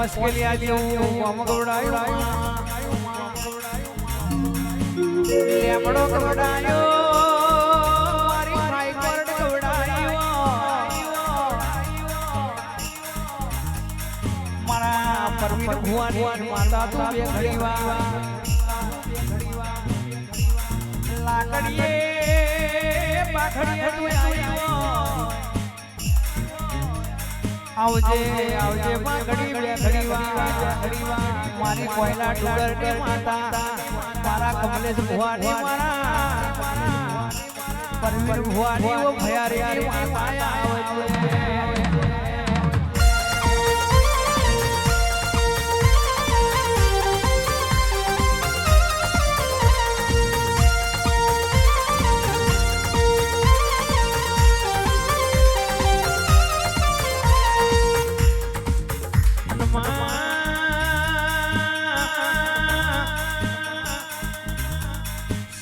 મુશ્કેલી આજે હું ગવડાયો લેમડો ગવડાયો મારી ભાઈ કોરડ ગવડાયો મારા પરમીર ભુવાની માતા તું બે ઘડીવા લાકડીએ પાખડીએ તું આવ્યો આવજે આવજે પાખડી બે ઘડીવા મારી કોયલા ડુંગર ની માતા મારા કમલેશ ભુવાની મારા પરમીર ભુવાની ઓ ભયારી માતા આવજે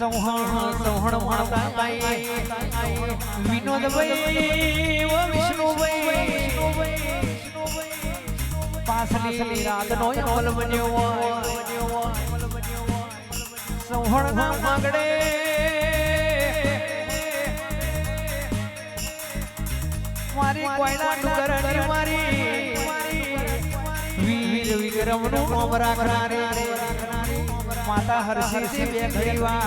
સૌહણ માતા તાઈ વિનોદભાઈ ઓ વિષ્ણુભાઈ પાછલી રાતનો અમલ બન્યો સૌહણ ના માંગડે મારી કોયલા ડુંગર મારી વીર વિક્રમ નું નામ રાખનારે માતા હરસી બે ઘડીવા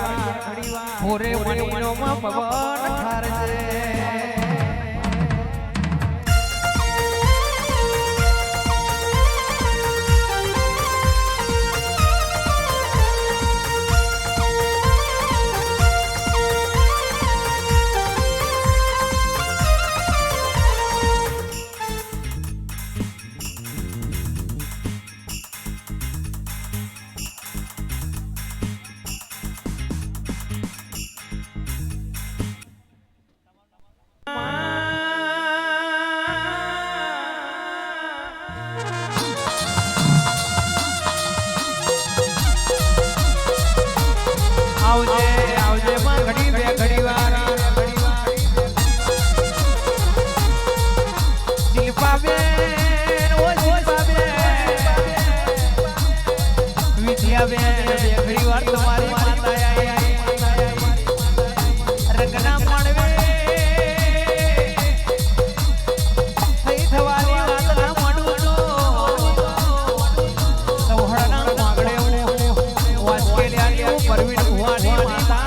હોરે મણીનો માં પવન ઠારજે આવજે આવજે માં ઘડી બે ઘડીવાર શિલ્પાબેન ઓ શિલ્પાબેન વિદ્યાબેન બે ઘડીવાર તમારી માતા આઈ રંગના માણવે થઈ થવાની વાત ના માડું સૌહળના માગડે વાસ્કેલિયા પરવીન ભુવાની માતા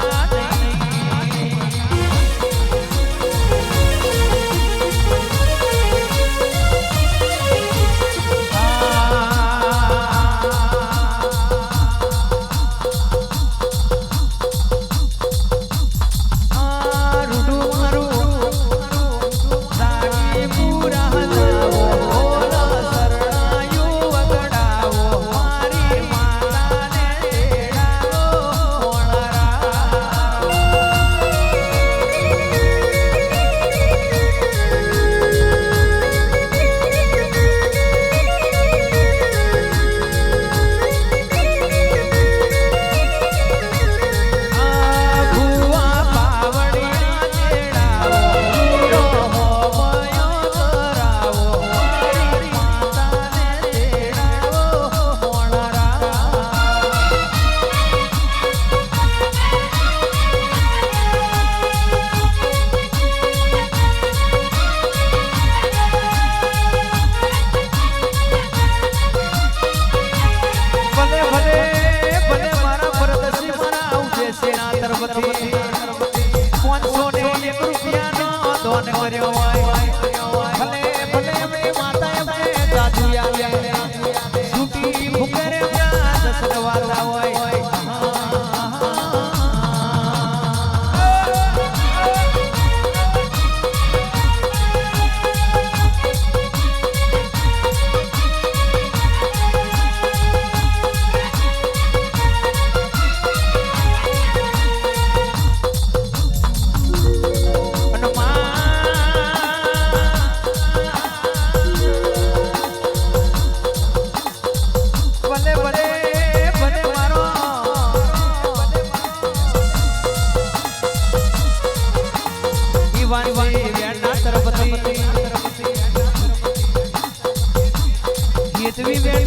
યતવી બેન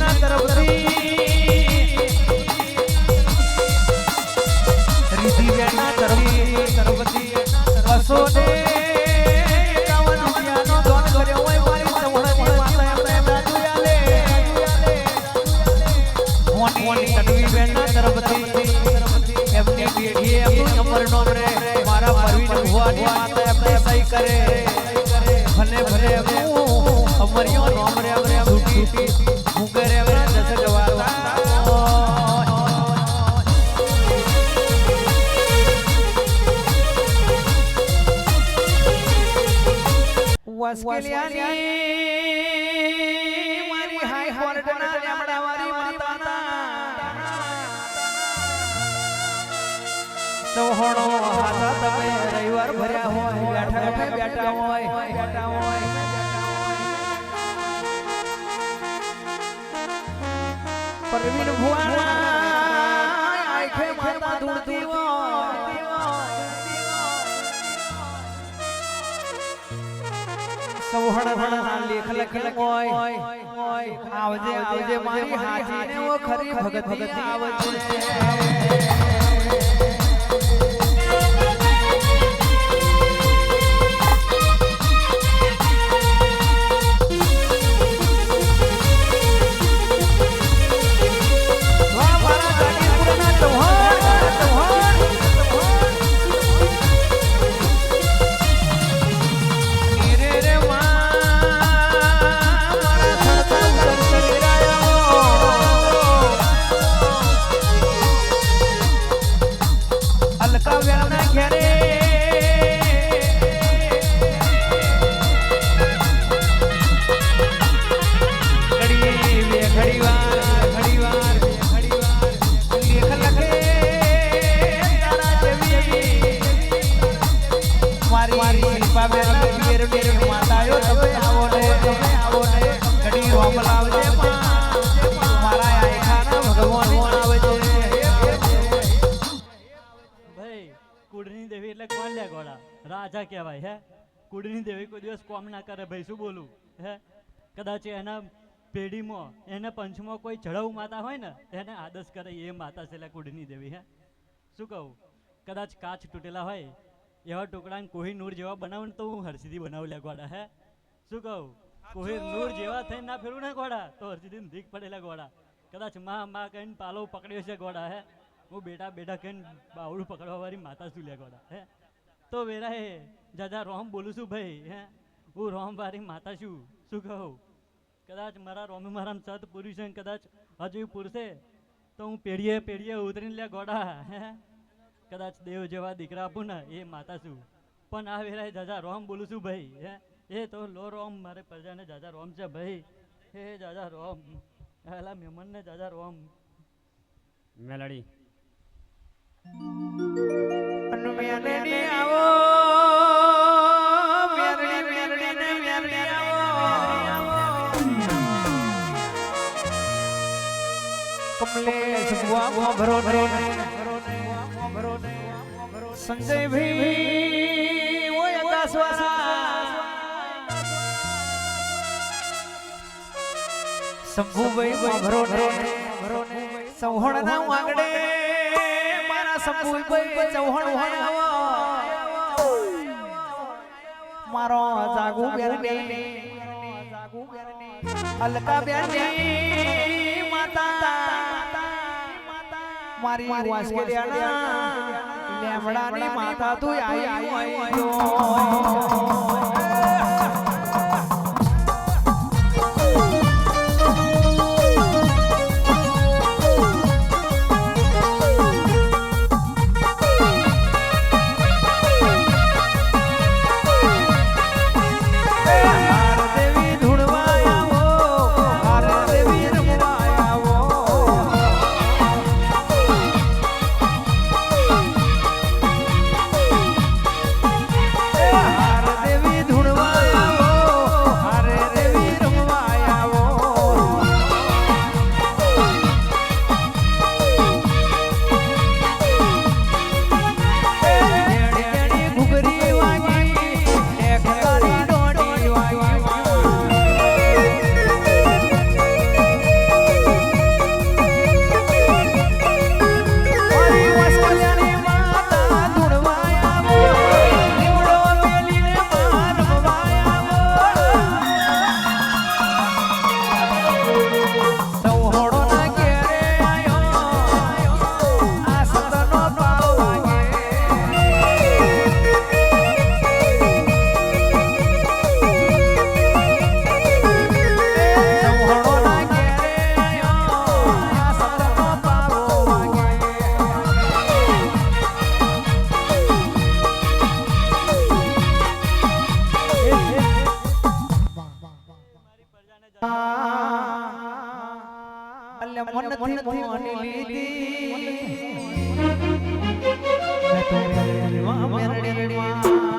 ભવાની માતા આપણે સહી કરે ભલે ભલે અમરિયો નોમ રે અમરે છૂટી મુકે રે અમરે દસ જવાતા વાસ્કેલિયાની મારી હાઈ કોર્ટના લેમડા વાળી માતાના સોહણો હાથા તમે રવિવાર ભર્યા હોય બેઠા હોય પરવીન ભુવાના આંખે માતા ધૂળતી સૌહણના લેખ લખેલ હોય આવજે મારી હાજી ને ઓ ખરી ભગત આવજે રાજા કહેવાય હે કુડની દેવી કોઈ દિવસ કોમ ના કરે ભાઈ શું બોલું હે કદાચ એના પેઢીમાં એના પંચમાં કોઈ ચઢાવ માતા હોય ને એને આદર્શ કરે એ માતા છે એટલે કુડની દેવી હે શું કહું કદાચ કાચ તૂટેલા હોય એવા ટુકડાને કોઈ નૂર જેવા બનાવું તો હું હરસીથી બનાવું લે ગોડા હે શું કહું કોઈ નૂર જેવા થઈને ના ફેરવું ને ગોડા તો હરસીથી ધીક પડેલા ગોડા કદાચ માં કહીને પાલો પકડ્યો છે ગોડા હે હું બેટા કહીને બાવડું પકડવા વાળી માતા શું લે ગોડા હે તો વેરા હે જાજા રોમ બોલું છું ભાઈ હે હું રોમ વાળી માતા શું કહું કદાચ મારા રોમે મારા સત પૂર્યું છે કદાચ હજુ પૂરશે તો હું પેઢીએ ઉતરીને લે ગોડા હે કદાચ દેવ જેવા દીકરા આપું ને એ માતા છું પણ આ વેરાય જાજા રોમ બોલું છું ભાઈ હે એ તો લો રોમ મારે પ્રજાને જાજા રોમ છે ભાઈ હે જાજા રોમ એલા મહેમાનને જાજા રોમ મેલડી મેરડી આવો મેરડી આવો કમલેશ બુઆ ભરો સંજય ભાઈ ઓય આકાશવાળા શંભુભાઈ ભરો સૌહણના વાંગડે સંભુભાઈ ચૌહાણ મારો જાગુ બેરને અલકા બેરને માતા મારી વાસ્કેલિયાના લેમડાની માતા તું આવી દેવી મનથી મોની લીધી મેં તો મેરડીમાં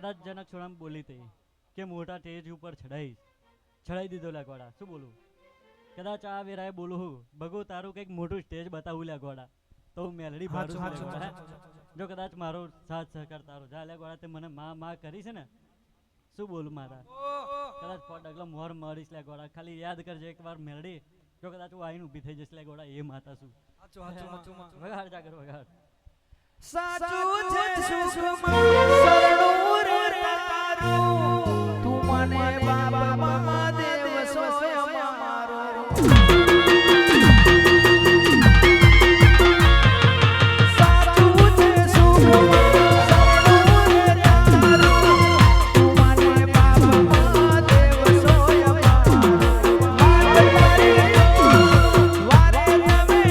કદાચ જનક છોડામ બોલી તે કે મોટા સ્ટેજ ઉપર ચડાઈ દીધો લાગવાડા શું બોલું કદાચ આ વેરાએ બોલું હું ભગો તારું કંઈક મોટું સ્ટેજ બતાવું લાગવાડા તો હું મેલડી ભાડું જો કદાચ મારો સાથ સહકાર તારો જા લાગવાડા તે મને માં કરી છે ને શું બોલું મારા કદાચ ડગલા મોર મરીશ લાગવાડા ખાલી યાદ કરજે એકવાર મેલડી જો કદાચ હું આવીને ઊભી થઈ જશે લાગવાડા એ માતા શું વગાડ જાગર વગાડ સાચું છે સુખમાં શરણું રે તારું તું મને બાબા મહાદેવ સોય મારો સાચું છે સુખમાં શરણું રે તારું તું મને બાબા મહાદેવ સોય મારો વારે તમે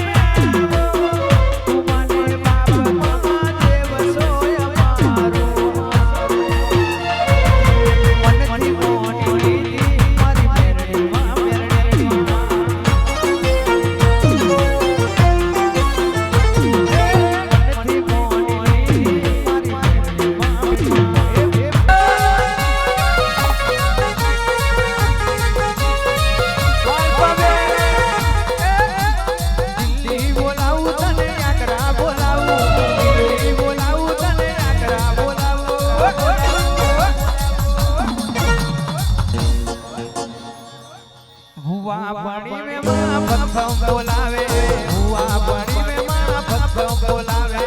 તું મને બાબા बोलावे हुआ बड़ी में मां भक्तों बोलावे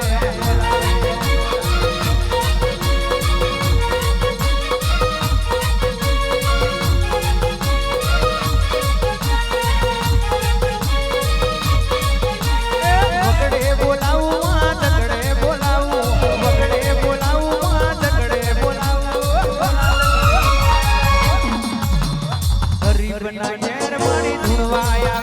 वगड़े बोलाऊ मां झगड़े बोलाऊ वगड़े बोलाऊ मां झगड़े बोलाऊ गरीब ना घेर मारी धुनवाया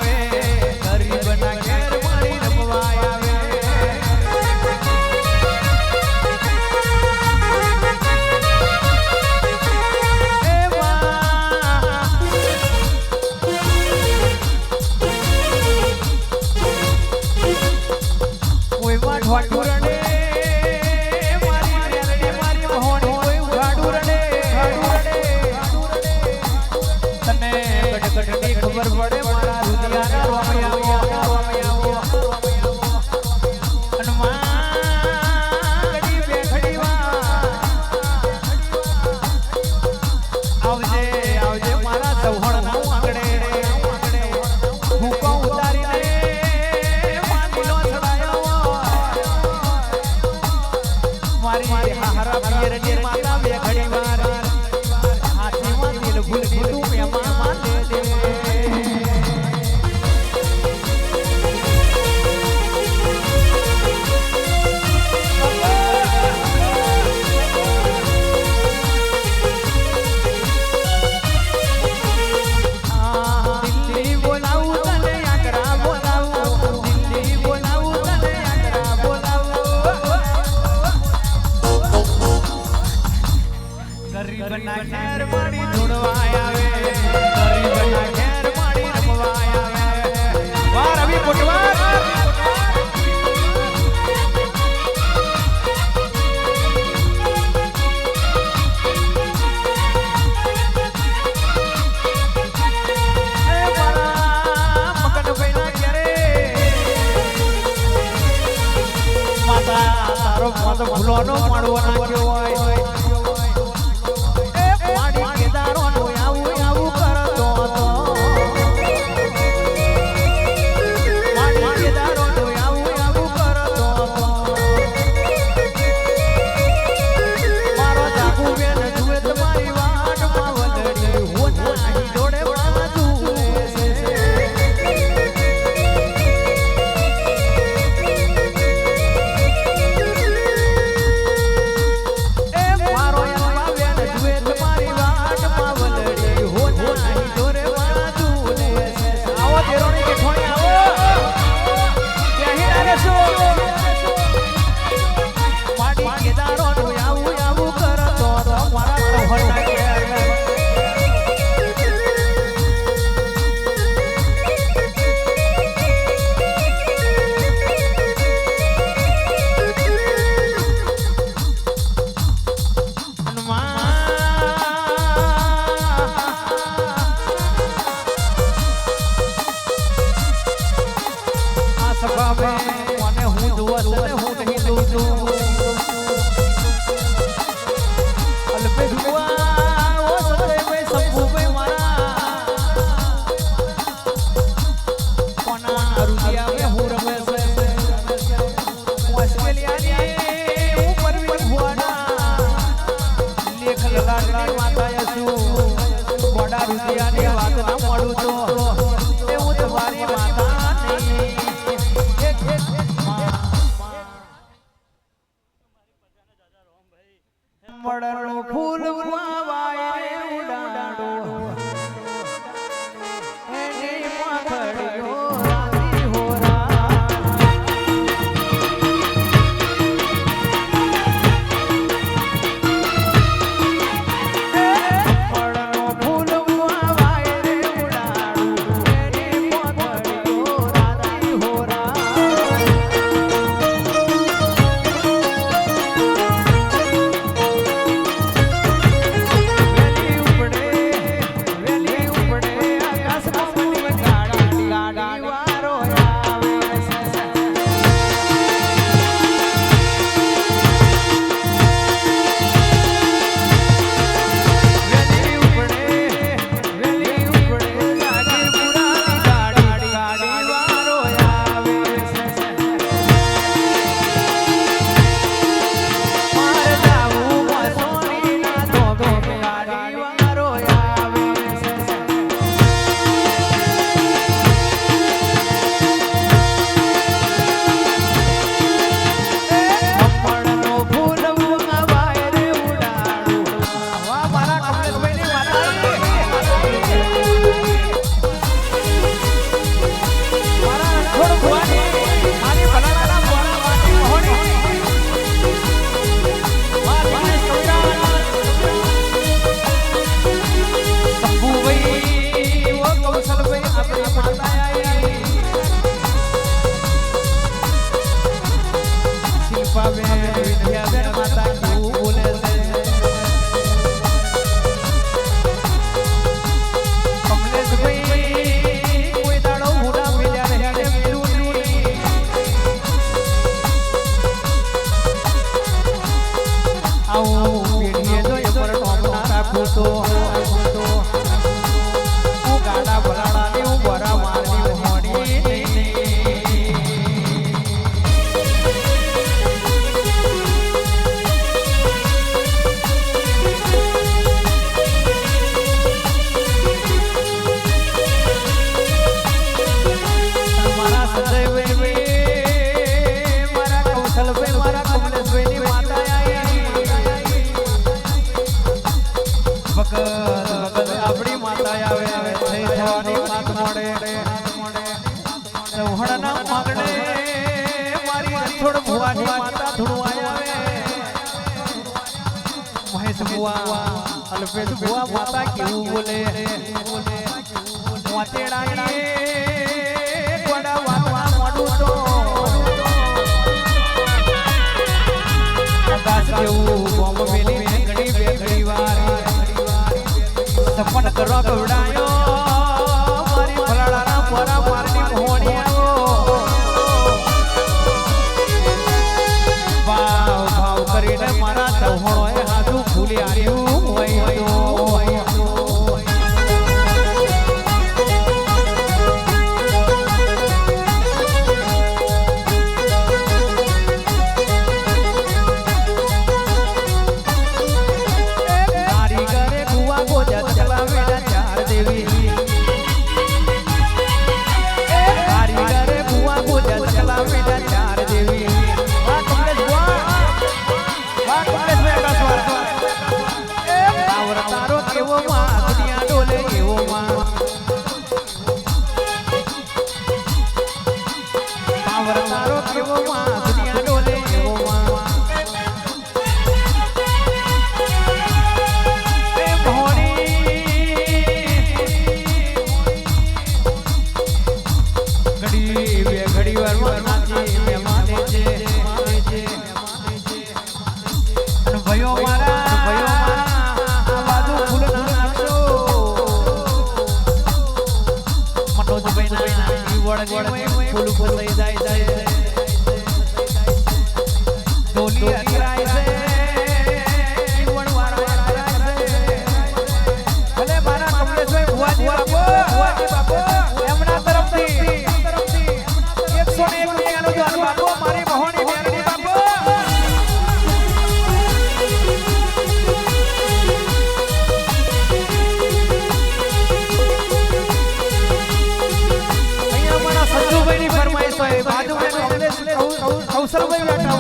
खबर पड़े मारा रुदिया आवजे मारा सवहण हूँ आंगड़े भूको उतारी ने मानीनो छड़ायो मारी हारा पियर ने माता वे घड़ी मार हाथी में दिल भूल तू मैं मामा दे दे गरीबना घेर मारी धुड़वाया वे गरीबना घेर मारी रमवाया वे वाह रवि पुटवार માતા તો ફૂલોનો માળવો નાખ્યો હોય એ માડી કેદારોનો આવું આવું કરતો હતો માડી કેદારોનો આવું આવું કરતો હતો મારો જાગુ બેન જુએ તમારી વાટમાં વલડી હું નાહી જોડે વાળા જુએ ફૂલ વાવાય રે ઉડાડો એની પાખડીઓ રાતી હોરા પડનો ફૂલ વાવાય રે ઉડાડો એની પાખડીઓ રાતી હોરા આપણી માતા આવે થઈ થવાની વાત મોડે ચૌહાણના માગણે મારી રણછોડ ભુવાની માતા ધુણવાય આવે મહેશ ભુવા અલ્પેશ ભુવા માતા કેવું બોલે વાતેડા કોડા વાતવા મોડું તો આકાશ કેવું બોમ્બ મેલી ઘડી બે ઘડી વાર સપન કરો કવડાયો મારી ફલાડાના પોરા મારની મોહણી આવો વાવ એવો માં દુનિયા ડોલે એવો માં એ મોહણી ઘડી વાર નાચી મે માને છે અને ભયો મારા આ બાજુ ફૂલ નાચો મનોજભાઈ ના વળગે ફૂલ ફસાઈ જાય ડોલી અકરાય છે ભલે મારા કમલેશભાઈ ભુવાજી બાપુ એમના તરફથી 101 રૂપિયાનો દાન બાપુ મારી મોહણી બેરડી બાપુ અહીંયા અમારા સંજુભાઈની ફરમાઈશ હોય બાજુમાં કમલેશ કૌશલભાઈ બેઠા